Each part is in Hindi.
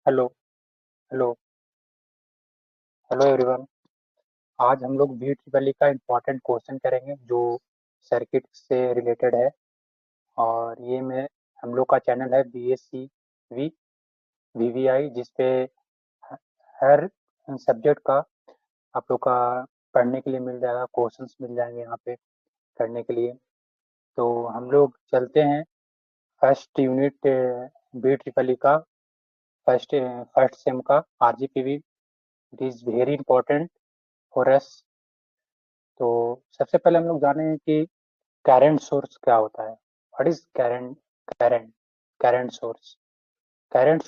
Hello hello hello everyone. आज हम लोग वी ट्रिपल ई का इम्पोर्टेंट क्वेश्चन करेंगे जो सर्किट से रिलेटेड है। और ये मैं हम लोग का चैनल है B S C V V V I, जिसपे हर सब्जेक्ट का आप लोग का पढ़ने के लिए मिल जाएगा, क्वेश्चंस मिल जाएंगे यहाँ पे करने के लिए। तो हम लोग चलते हैं first unit B triple E का, फर्स्ट फर्स्ट सेम का R G P V. It is very important for us. तो सबसे पहले हम लोग जाने हैं कि करंट सोर्स क्या होता है। What is current current source current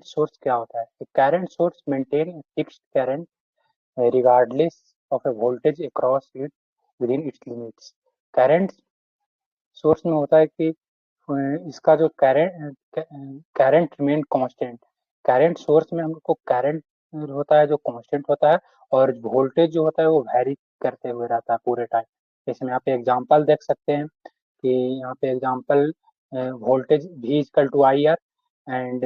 source क्या होता है? Current source maintain fixed current regardless of A voltage across it with in its limits. Current source में होता है कि इसका जो current remain constant. Current source में हमको करंट होता है जो कांस्टेंट होता है, और वोल्टेज जो होता है वो वैरी करते हुए रहता है पूरे टाइम। जैसे में यहाँ पे एग्जांपल देख सकते हैं कि यहाँ पे example voltage V equal to I R and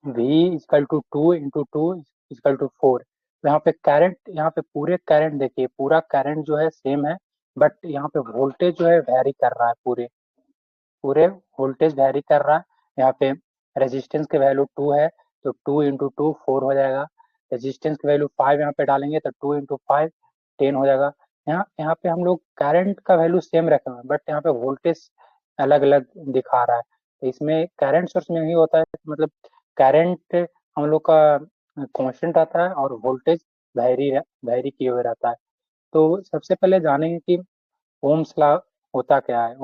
V equal to 2 × 2 equal to 4। तो यहाँ पे करंट, यहाँ पे पूरे करंट देखिए, पूरा करंट जो है सेम है, बट यहाँ पे वोल्टेज जो है वैरी कर रहा है, पूरे पूरे वोल्टेज वैरी कर रहा है। यहाँ पे रेजिस्टेंस की वैल्यू 2 है, तो 2 × 2 4 हो जाएगा। रेजिस्टेंस की वैल्यू 5 यहाँ पे डालेंगे तो 2 × 5 10 हो जाएगा। यहाँ यहाँ पे हम लोग करंट का वैल्यू सेम रखे हुए हैं, बट यहाँ पे वोल्टेज अलग अलग दिखा रहा है। तो इसमें करंट सोर्स में यही होता है, मतलब करंट हम लोग का कांस्टेंट आता है और वोल्टेज वैरी वैरी किए हुए रहता है। तो सबसे पहले जानेंगे कि ओम्स लॉ होता क्या है।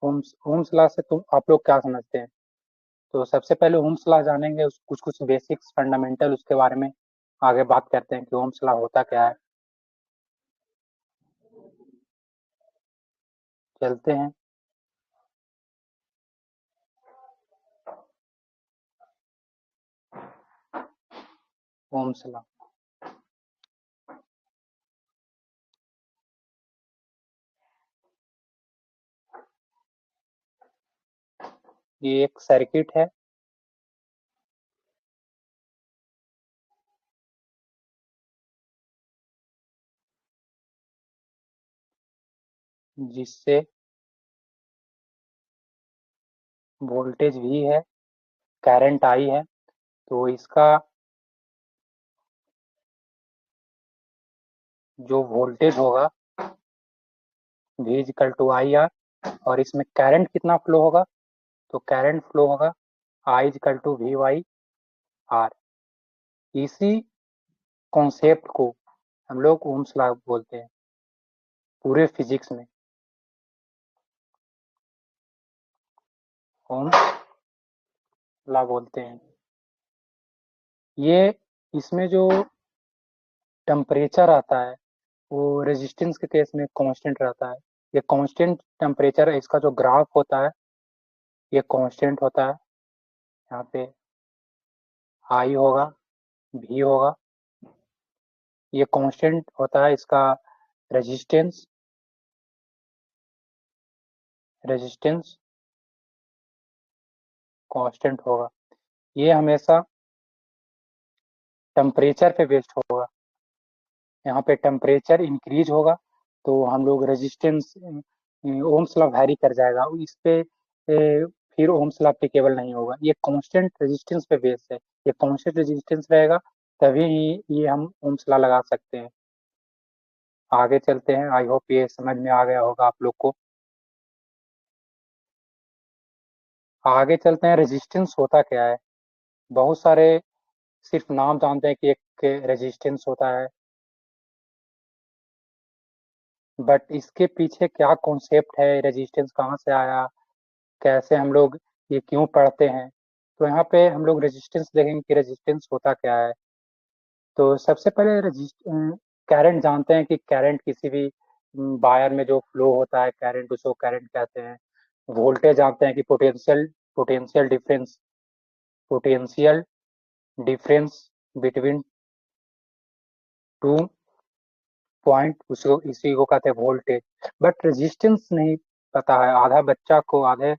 ओम्स लॉ से तुम आप लोग क्या समझते हैं? तो सबसे पहले ओम्स लॉ जानेंगे, कुछ कुछ बेसिक्स फंडामेंटल, उसके बारे में आगे बात करते हैं कि ओम्स लॉ होता क्या है। चलते हैं। ओम्स लॉ ये एक सर्किट है जिससे वोल्टेज V है, करंट I है। तो इसका जो वोल्टेज होगा V equal to I R, और इसमें करंट कितना फ्लो होगा? तो करंट फ्लो होगा I equal to V by R. इसी कॉन्सेप्ट को हम लोग ओम्स लॉ बोलते हैं पूरे फिजिक्स में। ओम्स लॉ बोलते हैं ये। इसमें जो टेम्परेचर आता है वो रेजिस्टेंस के केस में कांस्टेंट रहता है। ये कांस्टेंट टेम्परेचर है, इसका जो ग्राफ होता है ये कांस्टेंट होता है। यहाँ पे आई होगा, भी होगा, ये कांस्टेंट होता है। इसका रेजिस्टेंस रेजिस्टेंस कांस्टेंट होगा। ये हमेशा टेम्परेचर पे बेस्ड होगा। यहाँ पे टेम्परेचर इंक्रीज होगा तो हम लोग रेजिस्टेंस ओम्स लॉ वैरी कर जाएगा, इस पे फिर ओम्स लॉ एप्लीकेबल नहीं होगा। ये कांस्टेंट रेजिस्टेंस पे बेस है, ये कांस्टेंट रेजिस्टेंस रहेगा तभी ही ये हम ओम्स लॉ लगा सकते हैं। आगे चलते हैं, आई होप ये समझ में आ गया होगा आप लोग को। आगे चलते हैं, रेजिस्टेंस होता क्या है। बहुत सारे सिर्फ नाम जानते हैं कि एक रेजिस्टेंस होता है, बट इसके पीछे क्या कॉन्सेप्ट है, रेजिस्टेंस कहाँ से आया, कैसे हम लोग ये क्यों पढ़ते हैं। तो यहाँ पे हम लोग रेजिस्टेंस देखेंगे कि रेजिस्टेंस होता क्या है। तो सबसे पहले करंट जानते हैं कि करंट किसी भी वायर में जो फ्लो होता है करंट, उसको करंट कहते हैं। वोल्टेज जानते हैं कि potential difference potential difference between two point, उसको इसी को कहते हैं वोल्टेज। बट रेजिस्टेंस नहीं पता है, आधा बच्चा को आधे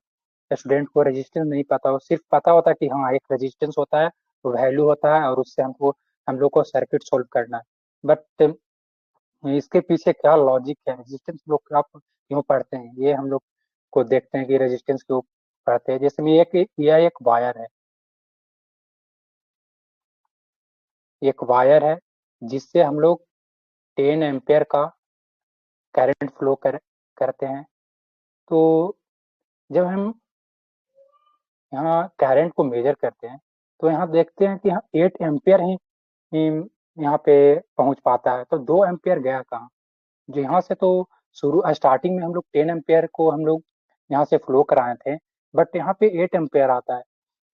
स्टूडेंट को रेजिस्टेंस नहीं पता हो, सिर्फ पता होता है कि हाँ एक रेजिस्टेंस होता है, वैल्यू होता है, और उससे हम लोग को सर्किट सोल्व करना है। बट इसके पीछे क्या लॉजिक है, रेजिस्टेंस लोग क्या क्यों पढ़ते हैं, ये हम लोग को देखते हैं कि रेजिस्टेंस क्यों पढ़ते हैं। जैसे में यह एक वायर है, एक वायर है जिससे हम लोग 10 एम्पेयर का करंट फ्लो करते हैं। तो जब हम यहाँ करंट को मेजर करते हैं, तो यहाँ देखते हैं कि यहाँ 8 एम्पियर ही यहाँ पे पहुंच पाता है, तो 2 एम्पियर गया कहाँ। जो यहाँ से तो शुरू स्टार्टिंग में हम लोग 10 एम्पियर को हम लोग यहाँ से फ्लो कराए थे, बट यहाँ पे 8 एम्पियर आता है।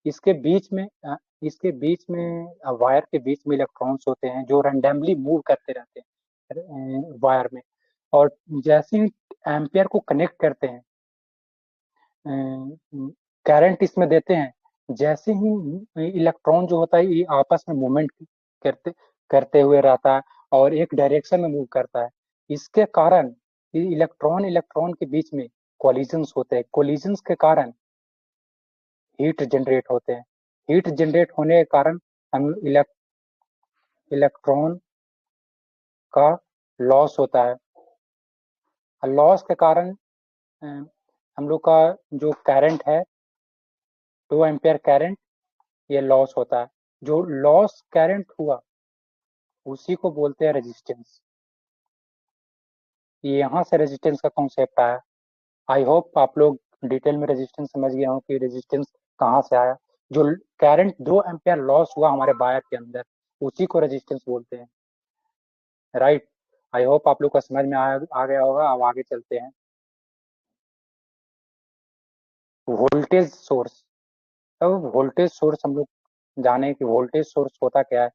इसके बीच में वायर के बीच में इलेक्ट्रॉन्स होते हैं जो रैंडमली मूव करते रहते हैं वायर में। और जैसे ही एम्पियर को कनेक्ट करते हैं, करंट इसमें देते हैं, जैसे ही इलेक्ट्रॉन जो होता है ये आपस में मूवमेंट करते करते हुए रहता है और एक डायरेक्शन में मूव करता है। इसके कारण इलेक्ट्रॉन इलेक्ट्रॉन के बीच में कोलिजन्स होते हैं, कोलिजन्स के कारण हीट जनरेट होते हैं। हीट जनरेट होने के कारण हम इलेक्ट्रॉन का लॉस होता है। लॉस के कारण अ, हम लोग का जो करंट है, 2 एम्पियर करंट, ये लॉस होता है। जो लॉस करंट हुआ उसी को बोलते हैं रेजिस्टेंस। ये यहाँ से रेजिस्टेंस का कॉन्सेप्ट आया। आई होप आप लोग डिटेल में रेजिस्टेंस समझ गए हो कि रेजिस्टेंस कहाँ से आया। जो करंट 2 एम्पियर लॉस हुआ हमारे वायर के अंदर, उसी को रेजिस्टेंस बोलते हैं। राइट। आई होप आप लोग को समझ में आ गया होगा। अब आगे चलते हैं। Voltage source. अब वोल्टेज सोर्स हम लोग जाने कि वोल्टेज सोर्स होता क्या है।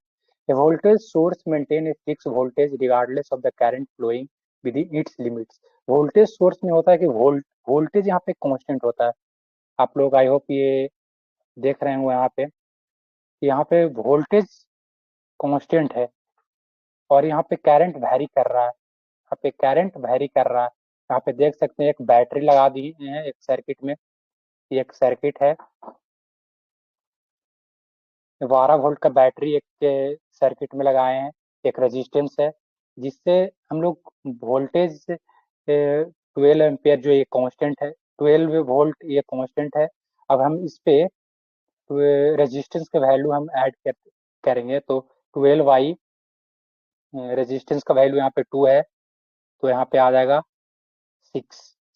A voltage source maintain a fixed voltage regardless of the current flowing within its limits। Voltage source में होता है कि वोल्टेज यहाँ पे कांस्टेंट होता है। आप लोग आई होप ये देख रहे हो यहाँ पे, यहाँ पे वोल्टेज कांस्टेंट है और यहाँ पे करंट वैरी कर रहा है। यहाँ पे करंट वैरी कर रहा है। यहाँ पे देख सकते हैं एक बैटरी लगा दी है एक सर्किट में। ये एक सर्किट है, 12 वोल्ट का बैटरी एक सर्किट में लगाए हैं। एक रेजिस्टेंस है जिससे हम लोग वोल्टेज 12 एम्पियर जो ये कांस्टेंट है, 12 वोल्ट ये कांस्टेंट है। अब हम इस पे रेजिस्टेंस के वैल्यू हम ऐड करेंगे तो 12 वाई, रेजिस्टेंस का वैल्यू यहाँ पे 2 है, तो यहाँ पे आ जाएगा 6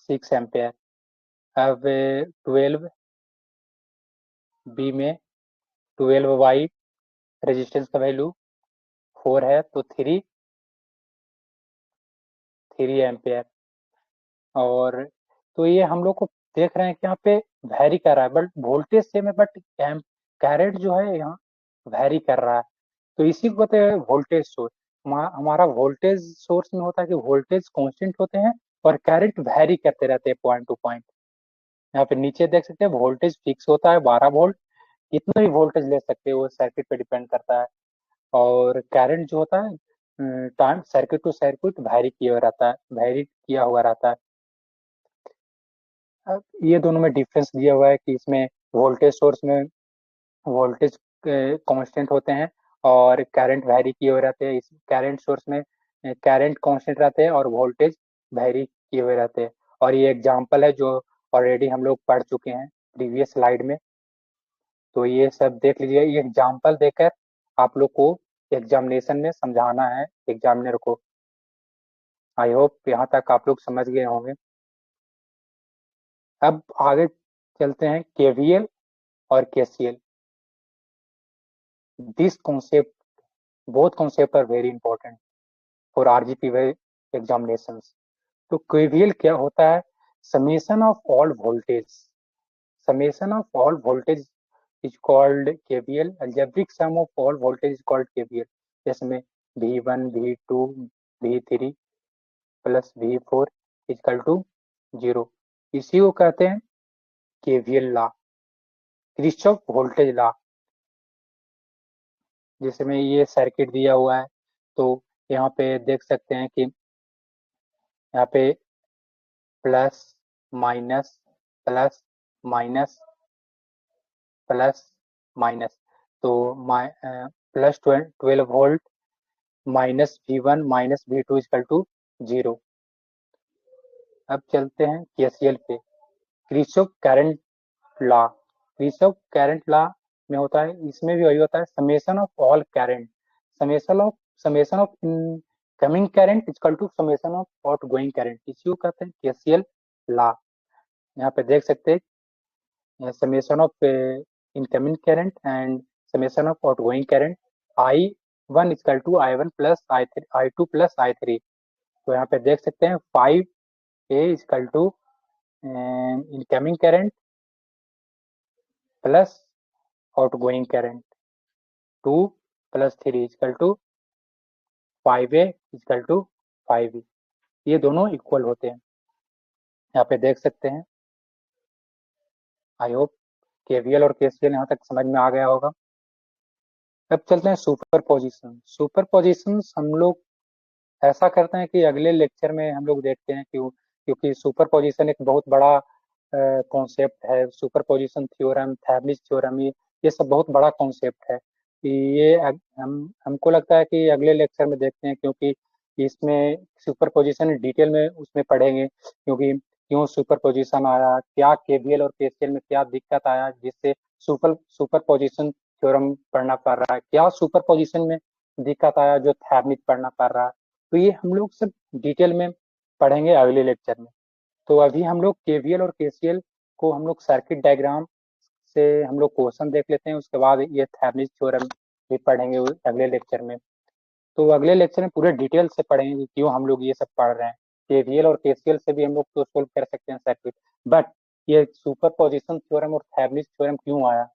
6 एम्पियर। अब 12 बी में 12 वाई, रेजिस्टेंस का वैल्यू 4 है, तो 3 एम्पियर। और तो ये हम लोग को देख रहे हैं कि यहाँ पे वैरी कर रहा है, बट वोल्टेज सेम है, बट करंट जो है यहाँ वैरी कर रहा है। तो इसी को कहते हैं वोल्टेज सोर्स। हमारा वोल्टेज सोर्स में होता है कि वोल्टेज कांस्टेंट होते हैं और करंट वैरी करते रहते हैं पॉइंट टू पॉइंट। यहाँ पे नीचे देख सकते हैं वोल्टेज फिक्स होता है 12 वोल्ट, कितना भी वोल्टेज ले सकते हैं, वो सर्किट पे डिपेंड करता है। और करंट जो होता है time circuit to circuit vary किया हुआ रहता है। अब ये दोनों में डिफरेंस दिया हुआ है कि इसमें वोल्टेज सोर्स में वोल्टेज कांस्टेंट होते हैं और करंट वैरी किए हुए रहते हैं। इस करंट सोर्स में करंट कांस्टेंट रहते हैं और वोल्टेज वैरी किए हुए रहते हैं। और ये एग्जांपल है जो ऑलरेडी हम लोग पढ़ चुके हैं प्रीवियस स्लाइड में। तो ये सब देख लीजिए, ये एग्जांपल देकर आप लोग को एग्जामिनेशन में समझाना है एग्जामिनर को। आई होप यहाँ तक आप लोग समझ गए होंगे। अब आगे चलते हैं केवीएल और KCL. This concept, both concept are very important for RGP examinations. तो केवीएल क्या होता है, summation of all voltage. Summation of all voltage is called KVL. algebraic sum of all voltage is called KVL। जिसमें V1 V2 V3 plus V4 equal to 0। इसी को कहते हैं KVL law, Kirchhoff voltage law. जिसमें ये सर्किट दिया हुआ है, तो यहाँ पे देख सकते हैं कि यहाँ पे plus minus plus minus plus minus, तो plus 12 volt minus V1 minus V2 equal to 0। अब चलते हैं KCL पे। Kirchhoff current law, Kirchhoff current law में होता है, इसमें भी वही होता है, summation of all current, summation of incoming current equal to summation of outgoing current, इसी को कहते हैं KCL लॉ। यहाँ पे देख सकते हैं summation of incoming current and summation of outgoing current, I1 equal to I1 plus I2 plus I3। तो यहाँ पे देख सकते हैं 5A equal to incoming current plus outgoing current, 2 plus 3 equal to 5A equal to 5B, ये दोनों इक्वल होते हैं। यहाँ पे देख सकते हैं। आई होप KVL और KCL यहाँ तक समझ में आ गया होगा। अब चलते हैं सुपर पोजिशन। सुपर पोजिशन हम लोग ऐसा करते हैं कि अगले लेक्चर में हम लोग देखते हैं, क्योंकि सुपर पोजिशन एक बहुत बड़ा कॉन्सेप्ट है। Super position theorem, Thevenin theorem, ये सब बहुत बड़ा कॉन्सेप्ट है। ये हमको लगता है कि अगले लेक्चर में देखते हैं, क्योंकि इसमें सुपर पोजिशन डिटेल में उसमें पढ़ेंगे, क्योंकि क्यों सुपर पोजिशन आया, क्या KVL और KCL में क्या दिक्कत आया जिससे सुपर पोजिशन थ्योरम पढ़ना पड़ रहा है, क्या सुपर पोजिशन में दिक्कत आया जो थेवेनिन पढ़ना पड़ रहा है। तो ये हम लोग सब डिटेल में पढ़ेंगे अगले लेक्चर में। तो अभी हम लोग KVL और KCL को हम लोग सर्किट डायग्राम से हम लोग क्वेश्चन देख लेते हैं, उसके बाद ये थेवेनिन थ्योरम भी पढ़ेंगे अगले लेक्चर में। तो अगले लेक्चर में पूरे डिटेल से पढ़ेंगे कि क्यों हम लोग ये सब पढ़ रहे हैं। KVL और KCL से भी हम लोग तो सोल्व कर सकते हैं सर्किट, बट ये सुपर पोजिशन थ्योरम और थेवेनिन थ्योरम क्यों आया,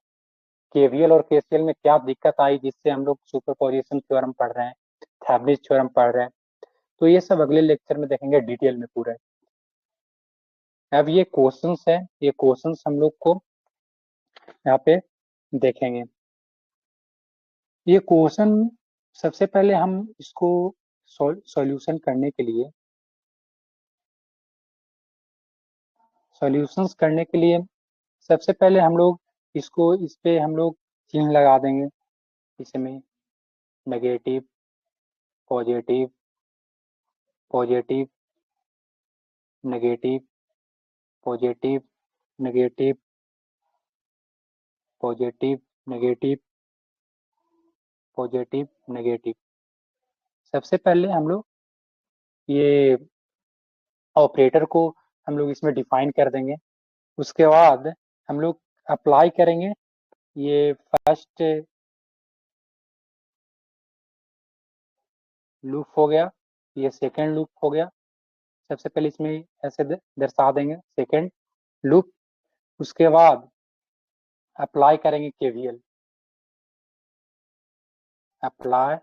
KVL और KCL में क्या दिक्कत आई जिससे हम लोग सुपर पोजिशन थ्योरम पढ़ रहे हैं, थेवेनिन थ्योरम पढ़ रहे हैं, तो ये सब अगले लेक्चर में देखेंगे डिटेल में पूरे। अब ये क्वेश्चंस है, ये क्वेश्चंस हम लोग को यहाँ पे देखेंगे। ये क्वेश्चन सबसे पहले हम इसको सॉल्यूशन करने के लिए, सॉल्यूशंस करने के लिए सबसे पहले हम लोग इसको, इस पे हम लोग चिन्ह लगा देंगे, इसमें negative, positive, positive, negative, positive, negative, positive, negative, positive, negative. सबसे पहले हम लोग ये ऑपरेटर को हम लोग इसमें डिफाइन कर देंगे, उसके बाद हम लोग अप्लाई करेंगे। ये फर्स्ट लूप हो गया, ये सेकंड लूप हो गया। सबसे पहले इसमें ऐसे दर्शा देंगे सेकंड लूप, उसके बाद अप्लाई करेंगे KVL, अप्लाई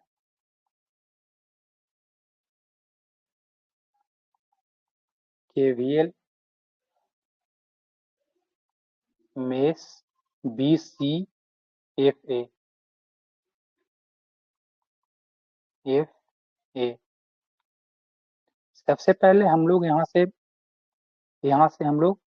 KVL मेष BCFA, FA। सबसे पहले हम लोग यहाँ से हम लोग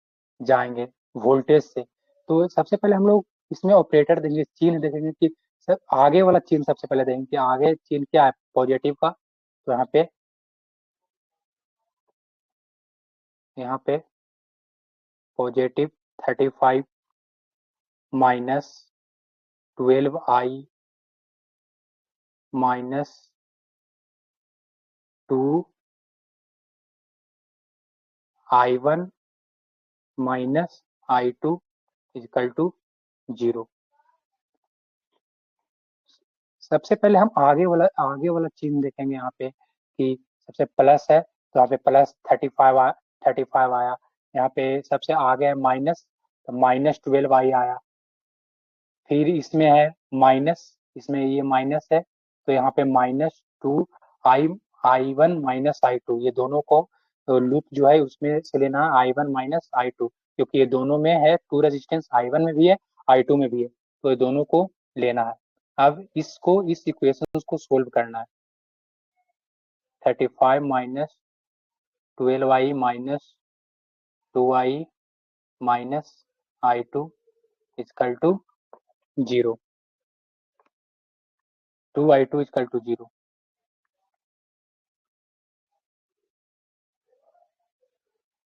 जाएंगे वोल्टेज से। तो सबसे पहले हम लोग इसमें ऑपरेटर देंगे, चिन्ह देखेंगे कि सर आगे वाला चिन्ह सबसे पहले देंगे कि आगे चिन्ह क्या है पॉजिटिव का। तो यहाँ पे positive 35 minus 12I minus 2I1 minus I2 equal to 0। सबसे पहले हम आगे वाला चिन्ह देखेंगे यहाँ पे कि सबसे प्लस है, तो यहाँ पे प्लस 35 आया। यहाँ पे सबसे आगे है माइनस, तो माइनस 12I आया। फिर इसमें है माइनस, इसमें ये माइनस है, तो यहाँ पे -2I1 माइनस I2, ये दोनों को लूप जो है उसमें से लेना है I1 माइनस I2, क्योंकि ये दोनों में है टू रेजिस्टेंस, I1 में भी है I2 में भी है, तो ये दोनों को लेना है। अब इस इक्वेशन को सोल्व करना है। 35 minus 12I minus 2I minus I2 equal to 0, 2I2 equal to 0।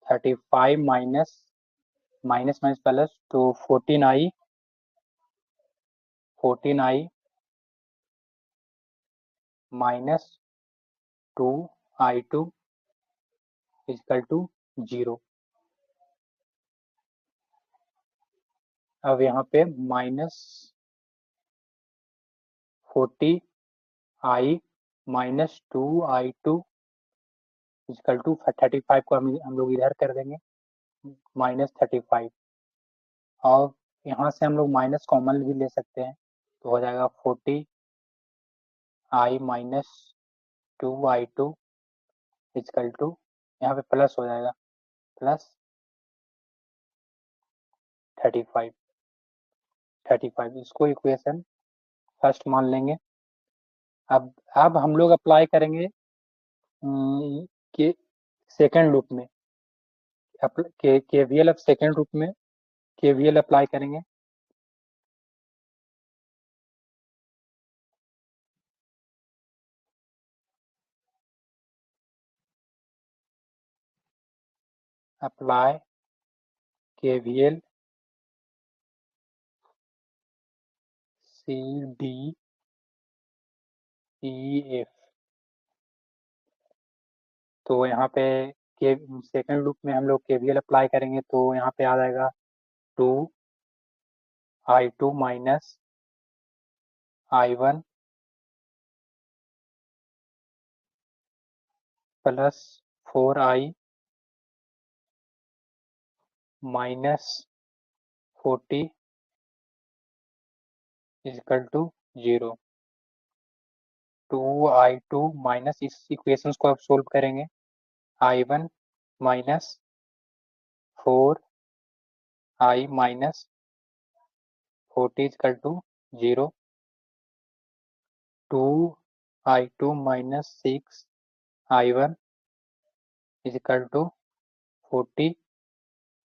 Thirty five minus minus minus plus, तो 14i minus 2I2 equal to 0। अब यहाँ पे minus 40i minus 2I2 equal to 35 को हम लोग इधर कर देंगे -35, और यहाँ से हम लोग माइनस कॉमन भी ले सकते हैं, तो हो जाएगा 40i minus 2I2 equal to, यहाँ पे प्लस हो जाएगा, प्लस 35 इसको इक्वेशन फर्स्ट मान लेंगे। अब हम लोग अप्लाई करेंगे के सेकेंड लूप में, केवीएल। अब सेकेंड लूप में केवीएल अप्लाई करेंगे। अप्लाई केवीएल CDEF, तो यहाँ पे के सेकेंड लूप में हम लोग केवीएल अप्लाई करेंगे, तो यहाँ पे आ जाएगा 2I2 minus I1 plus 4I minus 40 equal to 0। 2I2 minus, इस इक्वेशंस को अब सोल्व करेंगे। I1 minus 4I minus 40 equal to 0। 2I2 minus 6I1 equal to 40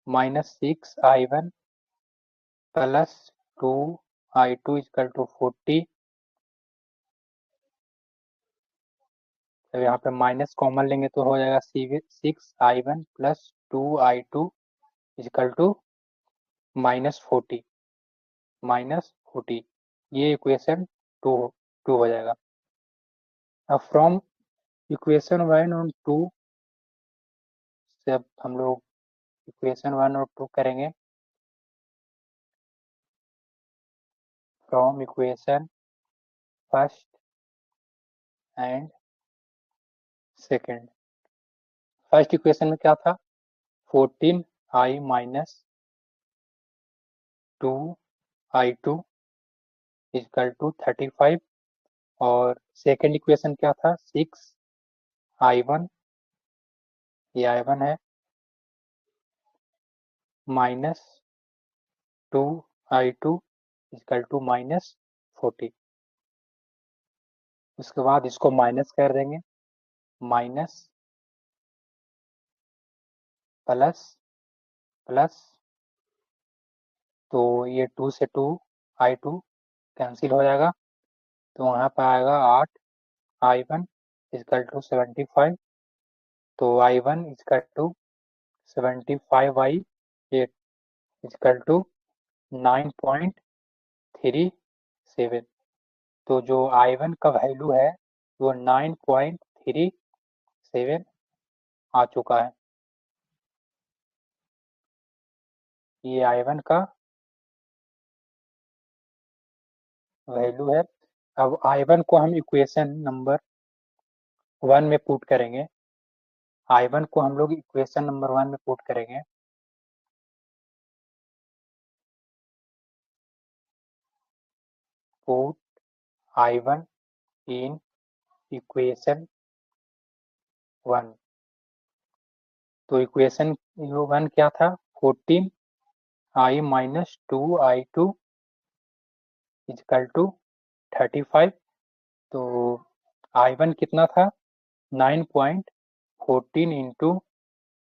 minus 6I1 plus 2I2 equal to 40। तो यहाँ पे माइनस कॉमन लेंगे तो हो जाएगा 6I1 plus 2I2 equal to -40, ये इक्वेशन टू हो जाएगा। अब फ्रॉम इक्वेशन 1 और 2 से अब हम लोग इक्वेशन 1 और 2 करेंगे। From equation first and second. First equation में क्या था, 14I minus 2I2 equal to 35, और सेकेंड इक्वेशन क्या था, 6I1, ये I1 है, माइनस 2I2 इक्वल टू -40। उसके बाद इसको माइनस कर देंगे, माइनस प्लस प्लस, तो ये 2 से 2I2 कैंसिल हो जाएगा, तो वहाँ पर आएगा 8I1 इक्वल टू 75, तो I1 equal to 75/8 equal to 9.37। तो जो I1 का वैल्यू है वो 9.37 आ चुका है, ये I1 का वैल्यू है। अब I1 को हम इक्वेशन नंबर 1 में पुट करेंगे। I1 को हम लोग इक्वेशन नंबर 1 में पुट करेंगे। पुट I1 इन इक्वेशन 1, तो इक्वेशन 1 क्या था, 14I minus 2I2 equal to 35, तो I1 कितना था, 9.14 into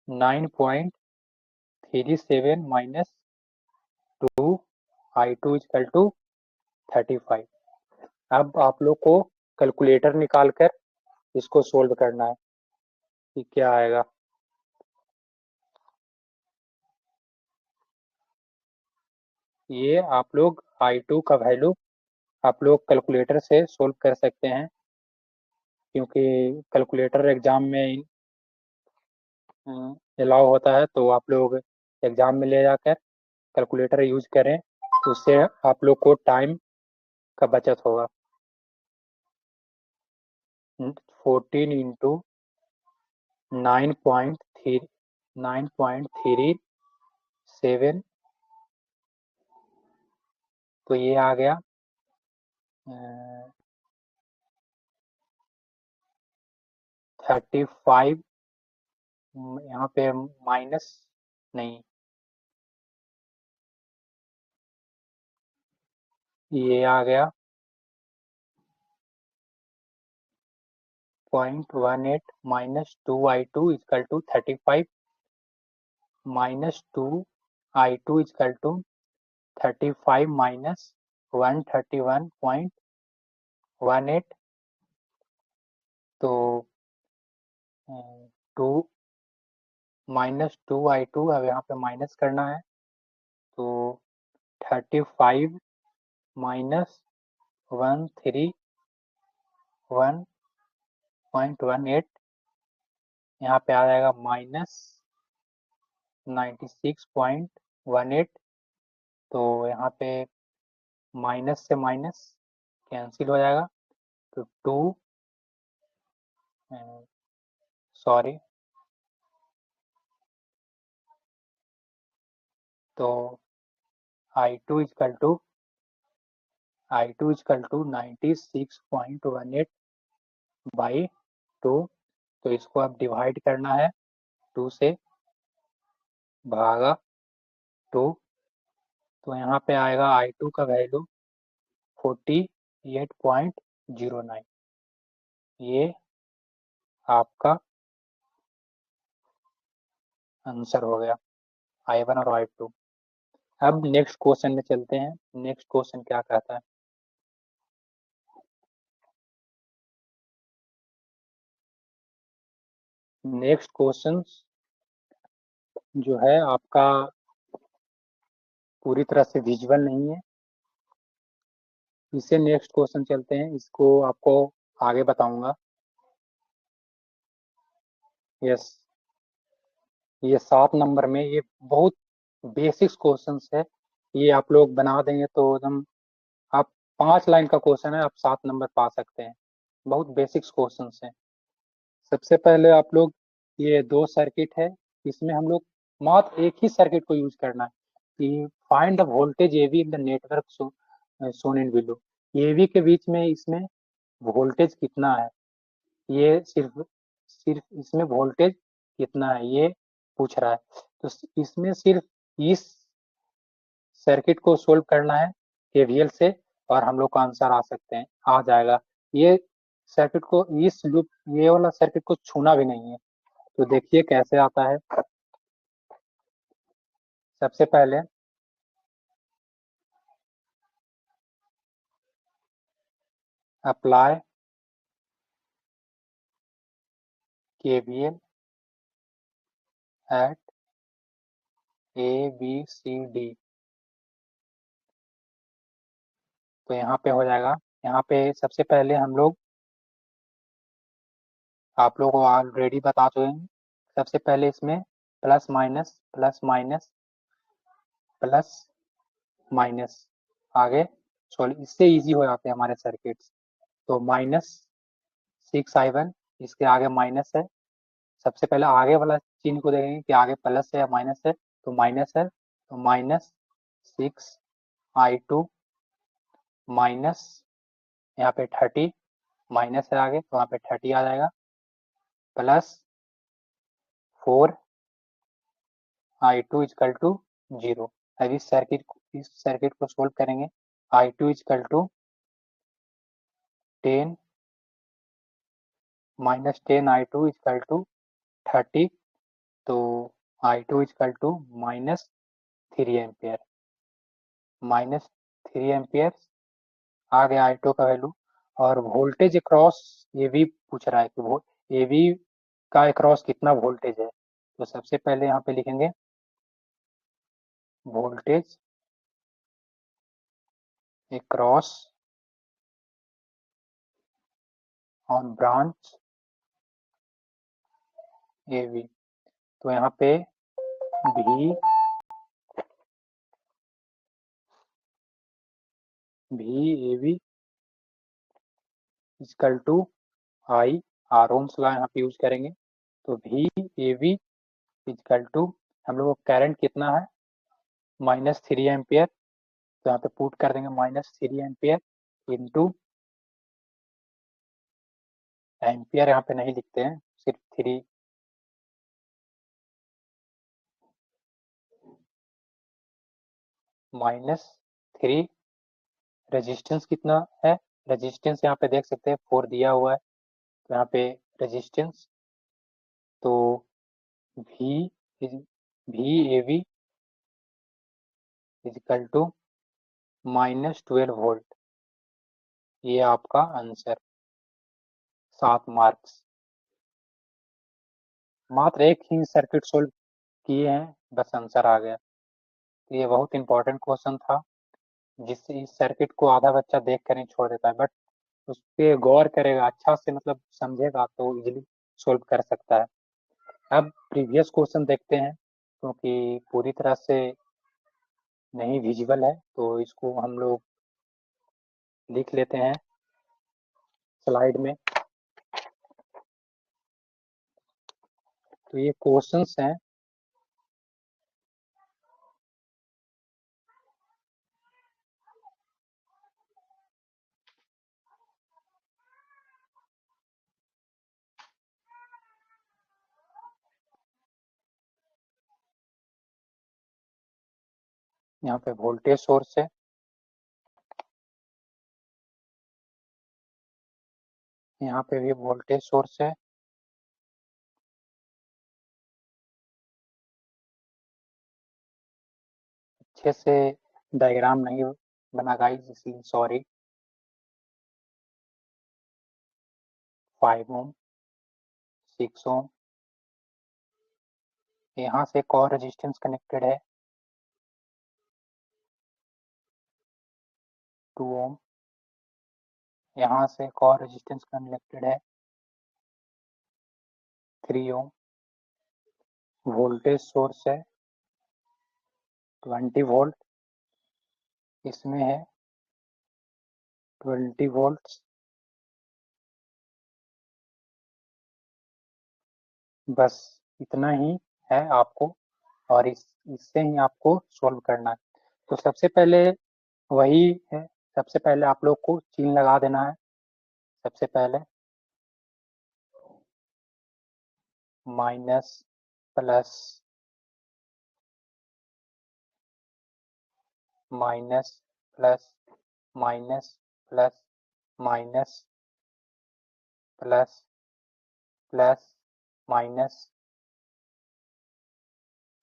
9.37 minus 2 I2 equal to 35। अब आप लोग को कैलकुलेटर निकाल कर इसको सोल्व करना है कि क्या आएगा। ये आप लोग I2 का वैल्यू आप लोग कैलकुलेटर से सोल्व कर सकते हैं, क्योंकि कैलकुलेटर एग्जाम में अलाउ होता है, तो आप लोग एग्जाम में ले जाकर कैलकुलेटर यूज करें, तो उससे आप लोग को टाइम का बचत होगा। 14 into 9.37, तो ये आ गया 35। यहाँ पे माइनस नहीं, ये आ गया 0.18 -2I2 equal to 35 -2I2 equal to 35 minus 131.18, तो 2 -2I2 अब यहाँ पे माइनस करना है, तो 35 माइनस 131.18 यहाँ पे आ जाएगा माइनस 96.18, तो यहाँ पे माइनस से माइनस कैंसिल हो जाएगा, तो 2 सॉरी, तो I2 इक्वल टू 96.18 बाई 2, तो इसको अब डिवाइड करना है 2 से, भागा 2, तो यहाँ पे आएगा I2 का वैल्यू 48.09। ये आपका आंसर हो गया I1 और I2। अब नेक्स्ट क्वेश्चन में चलते हैं। नेक्स्ट क्वेश्चन क्या कहता है। नेक्स्ट क्वेश्चन जो है आपका पूरी तरह से विजुअल नहीं है, इससे नेक्स्ट क्वेश्चन चलते हैं, इसको आपको आगे बताऊंगा। यस, ये 7 नंबर में ये बहुत बेसिक्स क्वेश्चंस है, ये आप लोग बना देंगे तो एकदम, आप 5 लाइन का क्वेश्चन है, आप 7 नंबर पा सकते हैं। बहुत बेसिक्स क्वेश्चंस हैं। सबसे पहले आप लोग, ये 2 सर्किट है, इसमें हम लोग मात्र एक ही सर्किट को यूज करना है कि find the voltage AV in the network shown in below. AV के बीच में इसमें वोल्टेज कितना है, ये सिर्फ सिर्फ इसमें वोल्टेज कितना है ये पूछ रहा है। तो इसमें सिर्फ इस सर्किट को सोल्व करना है केवीएल से, और हम लोग का आंसर आ सकते हैं, आ जाएगा। ये सर्किट को, इस लूप, ये वाला सर्किट को छूना भी नहीं है। तो देखिए कैसे आता है। सबसे पहले अप्लाई केवीएल एट ABCD, तो यहाँ पे हो जाएगा। यहाँ पे सबसे पहले हम लोग, आप लोगों को ऑलरेडी बता चुके हैं, सबसे पहले इसमें plus minus plus minus plus minus, आगे सॉरी, इससे इजी हो जाते हैं हमारे सर्किट्स। तो -6I1, इसके आगे माइनस है, सबसे पहले आगे वाला चिन्ह को देखेंगे कि आगे प्लस है या माइनस है, तो माइनस है, तो -6I2 माइनस, यहाँ पे 30, माइनस है आगे तो यहाँ पे 30 आ जाएगा, प्लस 4I2 इक्वल टू 0। अब इस सर्किट को सोल्व करेंगे। I2 equal to 10 -10I2 equal to 30, तो I2 equal to -3 ampere. -3 ampere आ गया I2 का वैल्यू। और वोल्टेज अक्रॉस AB पूछ रहा है कि वो AB का अक्रॉस कितना वोल्टेज है। तो सबसे पहले यहाँ पे लिखेंगे voltage across on branch AB। तो यहाँ पे VAB equal to I R ohm's law यहाँ पे यूज करेंगे। तो VAB इक्वल टू हम लोग को करंट कितना है -3 एम्पियर। तो यहाँ पे पुट कर देंगे -3 एम्पियर इंटू एम्पियर यहाँ पे नहीं लिखते हैं, सिर्फ 3 -3। रेजिस्टेंस कितना है, रेजिस्टेंस यहाँ पे देख सकते हैं 4 दिया हुआ है। तो यहाँ पे रेजिस्टेंस तो VAB इक्वल टू -12 वोल्ट। ये आपका आंसर 7 मार्क्स। मात्र एक ही सर्किट सोल्व किए हैं, बस आंसर आ गया। तो ये बहुत इंपॉर्टेंट क्वेश्चन था, जिससे इस सर्किट को आधा बच्चा देख कर ही छोड़ देता है, बट उस पर गौर करेगा, अच्छा से मतलब समझेगा तो इजीली सोल्व कर सकता है। अब प्रीवियस क्वेश्चन देखते हैं, क्योंकि पूरी तरह से नहीं विजिबल है, तो इसको हम लोग लिख लेते हैं स्लाइड में। तो ये क्वेश्चंस हैं, यहाँ पे वोल्टेज सोर्स है, यहाँ पे भी वोल्टेज सोर्स है, अच्छे से डायग्राम नहीं बना गाइस, इसलिए सॉरी। 5 ओम, 6 ओम, यहाँ से एक और रेजिस्टेंस कनेक्टेड है 2 ओम, यहाँ से एक और रेजिस्टेंस कनेक्टेड है 3 ओम। वोल्टेज सोर्स है 20 वोल्ट, इसमें है 20 वोल्ट। बस इतना ही है आपको, और इससे ही आपको सोल्व करना है। तो सबसे पहले वही है, सबसे पहले आप लोग को चिन्ह लगा देना है। सबसे पहले minus plus minus plus minus plus minus plus plus minus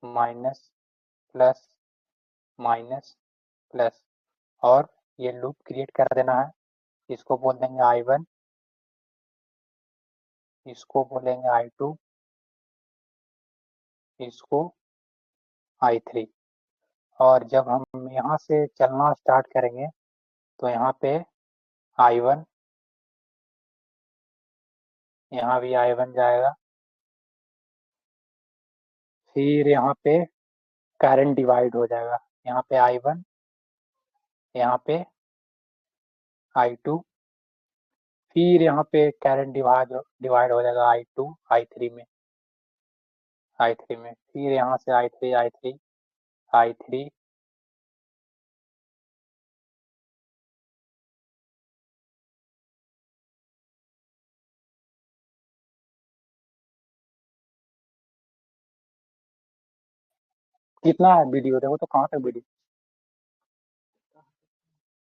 minus plus minus plus, और ये लूप क्रिएट कर देना है। इसको बोल देंगे I1, इसको बोलेंगे I2, इसको I3। और जब हम यहाँ से चलना स्टार्ट करेंगे तो यहाँ पे I1, यहाँ भी I1 जाएगा, फिर यहाँ पे करंट डिवाइड हो जाएगा, यहाँ पे I1, यहाँ पे I2, फिर यहाँ पे करंट डिवाइड हो जाएगा I2 I3 में, फिर यहाँ से I3 कितना है वीडियो, देखो तो कहाँ तक वीडियो।